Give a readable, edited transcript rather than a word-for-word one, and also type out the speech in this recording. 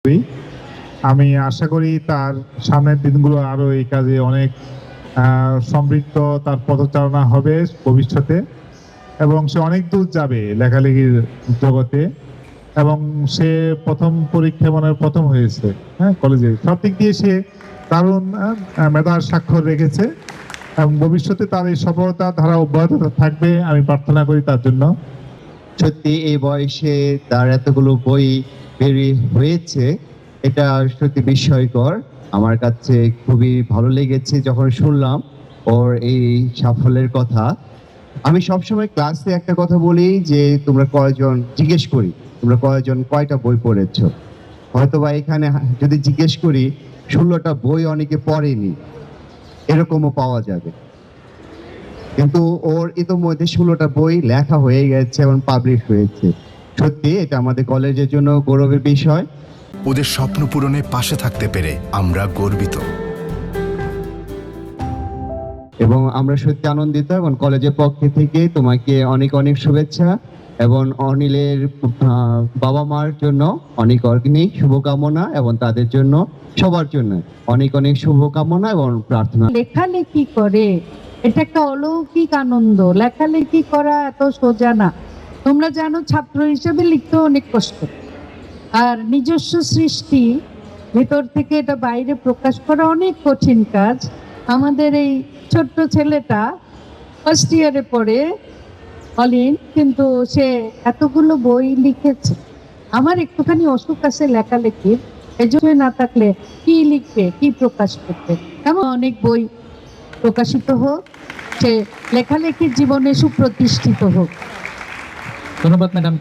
ছাত্রী। আমি আশা করি তার সামনের দিনগুলো আরো এই কাজে অনেক সমৃদ্ধ তার পদচারণা হবে ভবিষ্যতে, এবং সে অনেক দূর যাবে লেখালেখির জগতে। এবং সে প্রথম পরীক্ষা মনে হয় প্রথম হয়েছে, হ্যাঁ, কলেজে। সব দিক দিয়ে সে দারুণ মেধার স্বাক্ষর রেখেছে, এবং ভবিষ্যতে তার এই সফলতার ধারা অব্যাহত থাকবে আমি প্রার্থনা করি তার জন্য। সত্যি এই বয়সে তার এতগুলো বই বেরিয়ে হয়েছে, এটা সত্যি বিস্ময়কর। আমার কাছে খুবই ভালো লেগেছে যখন শুনলাম ওর এই সাফল্যের কথা। আমি সবসময় ক্লাসে একটা কথা বলি যে তোমরা কয়জন, জিজ্ঞেস করি তোমরা কয়জন কয়টা বই পড়েছো। হয়তোবা এখানে যদি জিজ্ঞেস করি 16টা বই অনেকে পড়েনি, এরকমও পাওয়া যাবে। কিন্তু ওর ইতোমধ্যে 16টা বই লেখা হয়ে গেছে এবং পাবলিশ হয়েছে। সত্যি এটা আমাদের কলেজের জন্য গৌরবের বিষয়। ওদের স্বপ্ন পূরণে পাশে থাকতে পেরে আমরা গর্বিত এবং আমরা সত্যি আনন্দিত, এবং কলেজের পক্ষ থেকে তোমাকে অনেক অনেক শুভেচ্ছা, এবং অনিলের বাবা মার জন্য অনেক অনেক শুভকামনা, এবং তাদের জন্য সবার জন্য অনেক অনেক শুভকামনা এবং প্রার্থনা। লেখালেখি করে এটা একটা অলৌকিক আনন্দ। লেখালেখি করা এত সোজা না। তোমরা জানো, ছাত্র হিসেবে লিখতে অনেক কষ্ট, আর নিজস্ব সৃষ্টি ভেতর থেকে এটা বাইরে প্রকাশ করা অনেক কঠিন কাজ। আমাদের এই ছোট্ট ছেলেটা ফার্স্ট ইয়ারে পড়ে অলিন, কিন্তু সে এতগুলো বই লিখেছে। আমার একটুখানি অসুখ আছে লেখালেখির, এজন্য না থাকলে কি লিখবে, কি প্রকাশ করবে। এমন অনেক বই প্রকাশিত হোক, সে লেখালেখির জীবনে সুপ্রতিষ্ঠিত হোক। ধন্যবাদ ম্যাডাম।